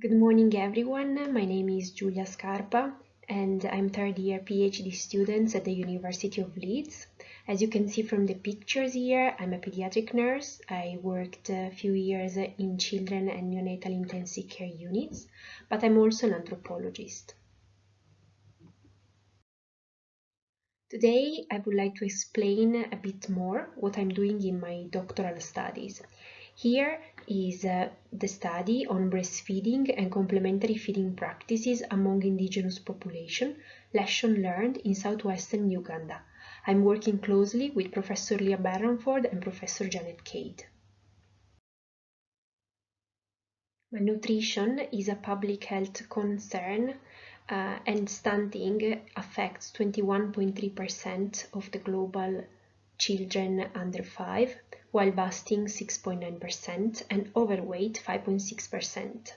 Good morning, everyone. My name is Giulia Scarpa, and I'm third year PhD student at the University of Leeds. As you can see from the pictures here, I'm a pediatric nurse. I worked a few years in children and neonatal intensive care units, but I'm also an anthropologist. Today, I would like to explain a bit more what I'm doing in my doctoral studies. Here is the study on breastfeeding and complementary feeding practices among indigenous population, lesson learned in southwestern Uganda. I'm working closely with Professor Leah Barranford and Professor Janet Cade. Malnutrition is a public health concern and stunting affects 21.3% of the global children under 5, while busting 6.9% and overweight 5.6%.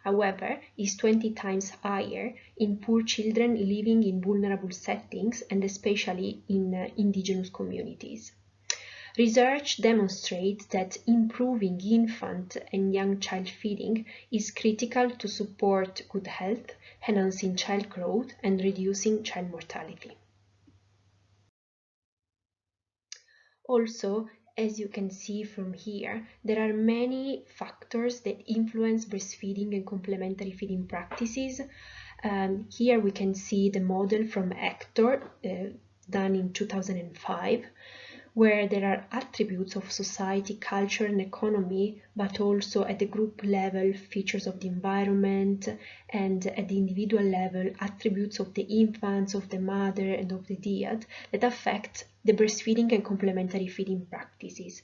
However, is 20 times higher in poor children living in vulnerable settings and especially in indigenous communities. Research demonstrates that improving infant and young child feeding is critical to support good health, enhancing child growth, and reducing child mortality. Also, as you can see from here, there are many factors that influence breastfeeding and complementary feeding practices. Here we can see the model from Hector, done in 2005, where there are attributes of society, culture, and economy, but also at the group level, features of the environment, and at the individual level, attributes of the infants, of the mother, and of the dad that affect the breastfeeding and complementary feeding practices.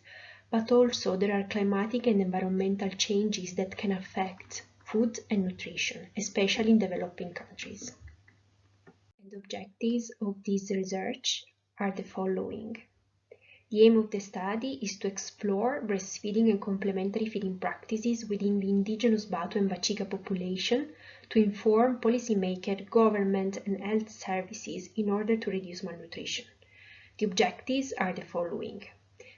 But also there are climatic and environmental changes that can affect food and nutrition, especially in developing countries. And the objectives of this research are the following. The aim of the study is to explore breastfeeding and complementary feeding practices within the indigenous Batu and Bachiga population to inform policymakers, government, and health services in order to reduce malnutrition. The objectives are the following.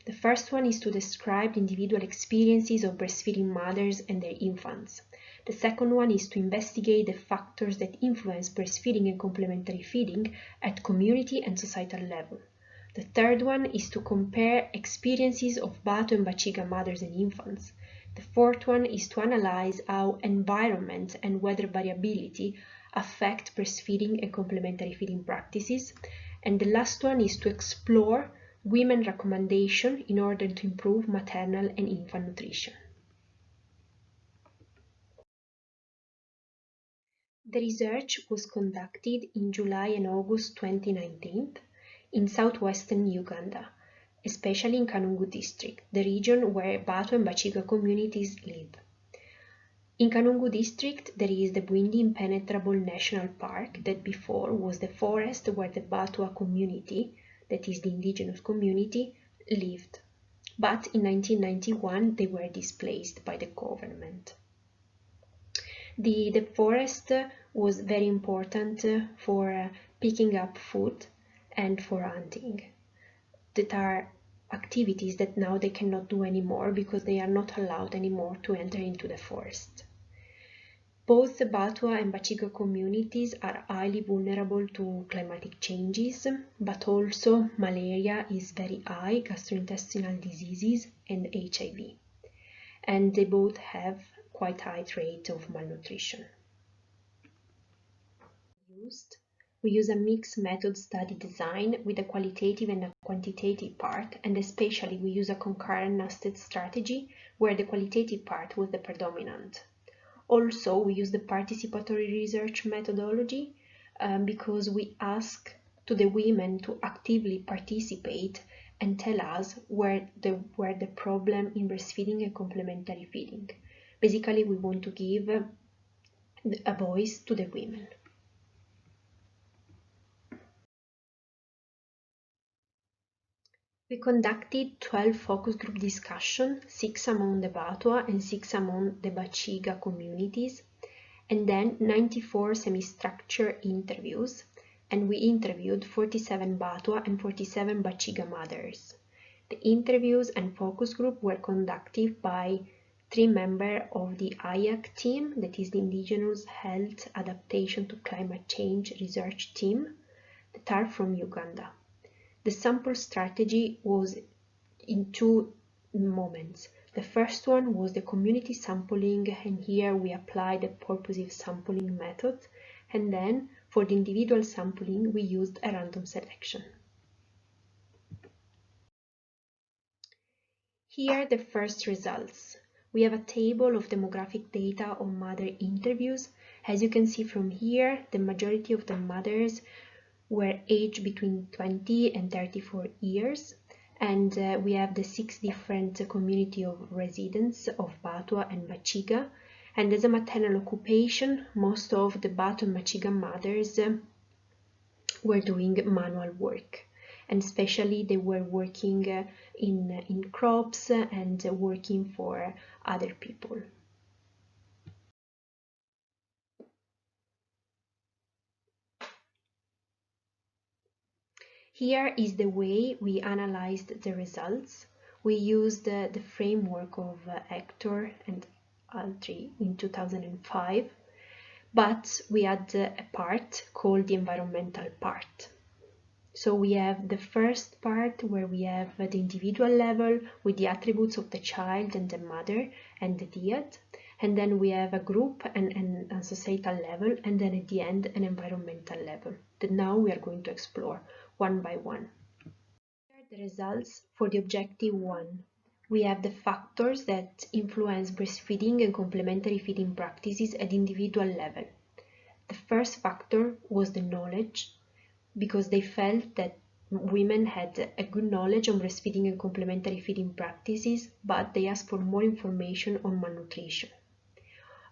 The first one is to describe the individual experiences of breastfeeding mothers and their infants. The second one is to investigate the factors that influence breastfeeding and complementary feeding at community and societal level. The third one is to compare experiences of Batu and Bachiga mothers and infants. The fourth one is to analyze how environment and weather variability affect breastfeeding and complementary feeding practices. And the last one is to explore women recommendations in order to improve maternal and infant nutrition. The research was conducted in July and August 2019 in southwestern Uganda, especially in Kanungu district, the region where Batu and Bachiga communities live. In Kanungu district, there is the Bwindi Impenetrable National Park that before was the forest where the Batua community, that is the indigenous community, lived. But in 1991, they were displaced by the government. The forest was very important for picking up food and for hunting. That are activities that now they cannot do anymore because they are not allowed anymore to enter into the forest. Both the Batua and Bachiga communities are highly vulnerable to climatic changes, but also malaria is very high, gastrointestinal diseases, and HIV. And they both have quite high rate of malnutrition. We use a mixed method study design with a qualitative and a quantitative part, and especially we use a concurrent nested strategy where the qualitative part was the predominant. Also, we use the participatory research methodology because we ask to the women to actively participate and tell us where the problem in breastfeeding and complementary feeding. Basically, we want to give a voice to the women. We conducted 12 focus group discussions, 6 among the Batua and 6 among the Bachiga communities, and then 94 semi-structured interviews, and we interviewed 47 Batua and 47 Bachiga mothers. The interviews and focus group were conducted by 3 members of the IAC team, that is the Indigenous Health Adaptation to Climate Change Research Team, that are from Uganda. The sample strategy was in 2 moments. The first one was the community sampling, and here we applied the purposive sampling method, and then for the individual sampling we used a random selection. Here are the first results. We have a table of demographic data on mother interviews. As you can see from here, the majority of the mothers were aged between 20 and 34 years. And we have the 6 different community of residents of Batwa and Machiga. And as a maternal occupation, most of the Batwa and Machiga mothers were doing manual work. And especially they were working in crops and working for other people. Here is the way we analyzed the results. We used the framework of Hector and Altri in 2005, but we had a part called the environmental part. So we have the first part where we have the individual level with the attributes of the child and the mother and the dyad, and then we have a group and a societal level, and then at the end an environmental level that now we are going to explore one by one. Here are the results for the objective 1. We have the factors that influence breastfeeding and complementary feeding practices at individual level. The first factor was the knowledge, because they felt that women had a good knowledge on breastfeeding and complementary feeding practices, but they asked for more information on malnutrition.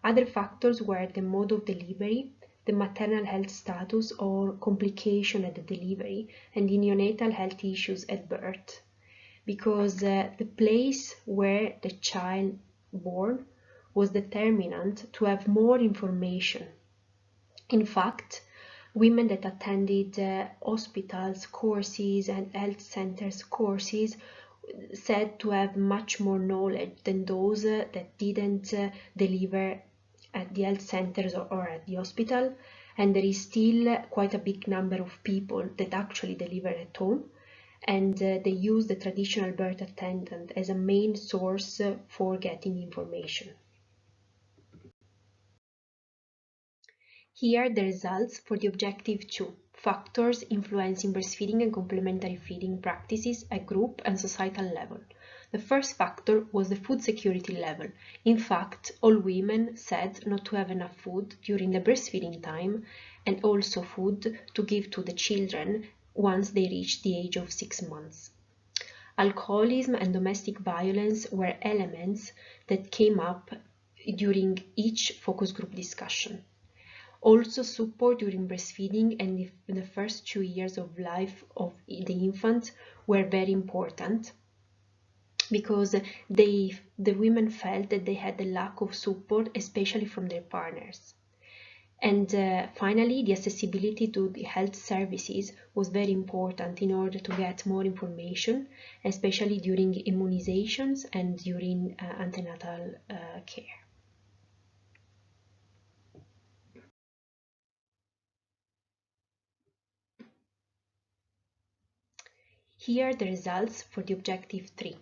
Other factors were the mode of delivery, the maternal health status or complication at the delivery, and the neonatal health issues at birth, because the place where the child born was determinant to have more information. In fact, women that attended hospitals courses and health centers courses said to have much more knowledge than those that didn't deliver at the health centers or at the hospital, and there is still quite a big number of people that actually deliver at home, and they use the traditional birth attendant as a main source for getting information. Here are the results for the objective 2, factors influencing breastfeeding and complementary feeding practices at group and societal level. The first factor was the food security level. In fact, all women said not to have enough food during the breastfeeding time, and also food to give to the children once they reach the age of 6 months. Alcoholism and domestic violence were elements that came up during each focus group discussion. Also, support during breastfeeding and in the first 2 years of life of the infant were very important, because the women felt that they had a lack of support, especially from their partners. And finally, the accessibility to the health services was very important in order to get more information, especially during immunizations and during antenatal care. Here are the results for the objective 3.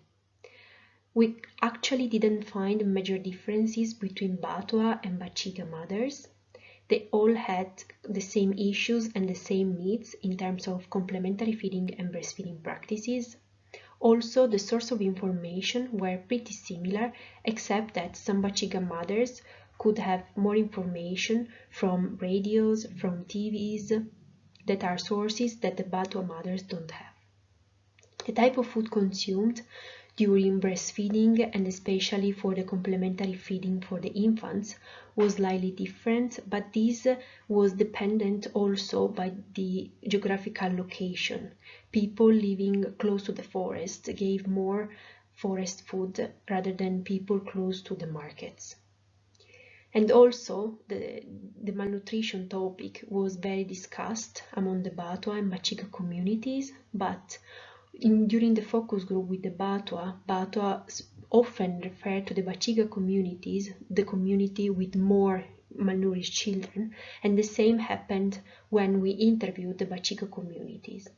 We actually didn't find major differences between Batwa and Bachiga mothers. They all had the same issues and the same needs in terms of complementary feeding and breastfeeding practices. Also, the source of information were pretty similar, except that some Bachiga mothers could have more information from radios, from TVs, that are sources that the Batwa mothers don't have. The type of food consumed during breastfeeding, and especially for the complementary feeding for the infants, was slightly different, but this was dependent also by the geographical location. People living close to the forest gave more forest food rather than people close to the markets. And also, the malnutrition topic was very discussed among the Batwa and Bachiga communities, but during the focus group with the Batwa often refer to the Bachiga communities, the community with more malnourished children, and the same happened when we interviewed the Bachiga communities.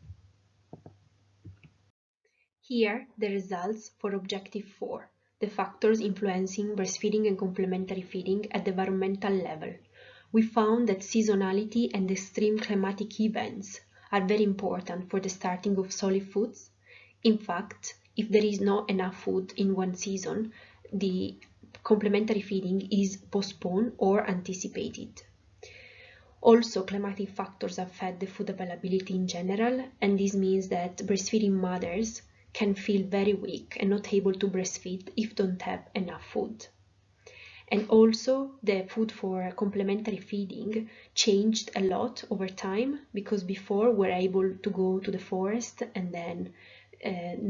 Here, the results for Objective 4, the factors influencing breastfeeding and complementary feeding at the environmental level. We found that seasonality and extreme climatic events are very important for the starting of solid foods. In fact, if there is not enough food in one season, the complementary feeding is postponed or anticipated. Also, climatic factors affect the food availability in general, and this means that breastfeeding mothers can feel very weak and not able to breastfeed if don't have enough food. And also, the food for complementary feeding changed a lot over time, because before we were able to go to the forest, and then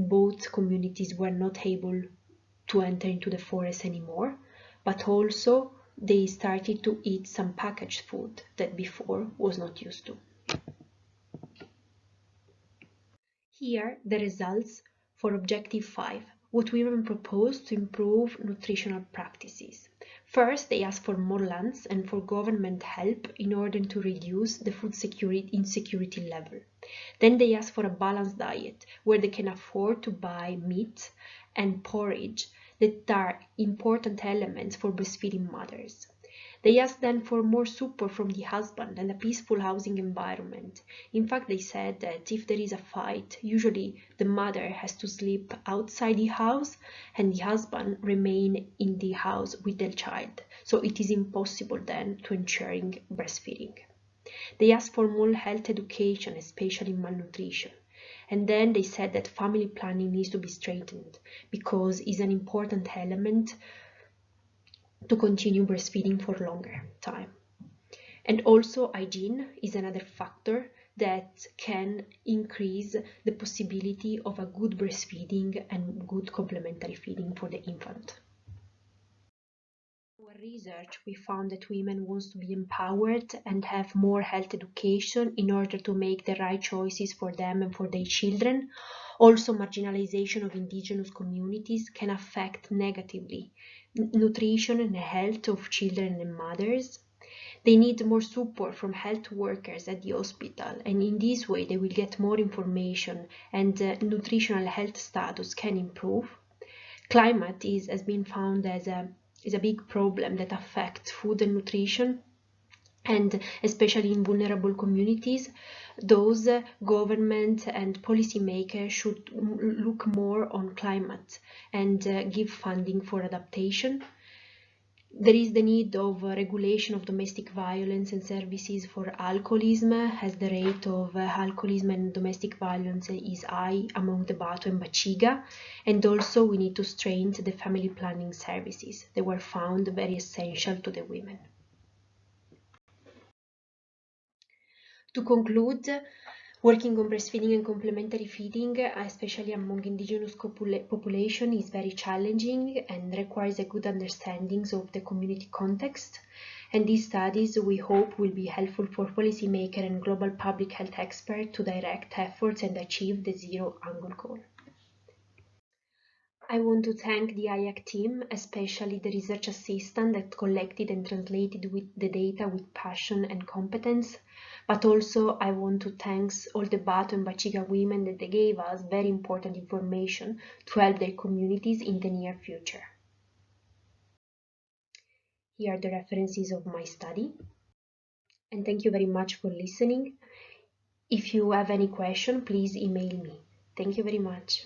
both communities were not able to enter into the forest anymore, but also they started to eat some packaged food that before was not used to. Here, the results for Objective 5, what women propose to improve nutritional practices. First, they ask for more lands and for government help in order to reduce the food insecurity level. Then they ask for a balanced diet where they can afford to buy meat and porridge that are important elements for breastfeeding mothers. They asked then for more support from the husband and a peaceful housing environment. In fact, they said that if there is a fight, usually the mother has to sleep outside the house and the husband remain in the house with the child. So it is impossible then to ensuring breastfeeding. They asked for more health education, especially malnutrition. And then they said that family planning needs to be strengthened because it's an important element to continue breastfeeding for longer time. And also hygiene is another factor that can increase the possibility of a good breastfeeding and good complementary feeding for the infant. In our research, we found that women want to be empowered and have more health education in order to make the right choices for them and for their children. Also, marginalization of indigenous communities can affect negatively nutrition and health of children and mothers. They need more support from health workers at the hospital, and in this way they will get more information and nutritional health status can improve. Climate has been found as a big problem that affects food and nutrition, and especially in vulnerable communities, those government and policymakers should look more on climate and give funding for adaptation. There is the need of regulation of domestic violence and services for alcoholism, as the rate of alcoholism and domestic violence is high among the Batu and Bachiga. And also we need to strengthen the family planning services. They were found very essential to the women. To conclude, working on breastfeeding and complementary feeding, especially among indigenous population, is very challenging and requires a good understanding of the community context. And these studies, we hope, will be helpful for policymakers and global public health experts to direct efforts and achieve the zero hunger goal. I want to thank the IAC team, especially the research assistant that collected and translated the data with passion and competence. But also I want to thank all the Batu and Bachiga women that they gave us very important information to help their communities in the near future. Here are the references of my study. And thank you very much for listening. If you have any question, please email me. Thank you very much.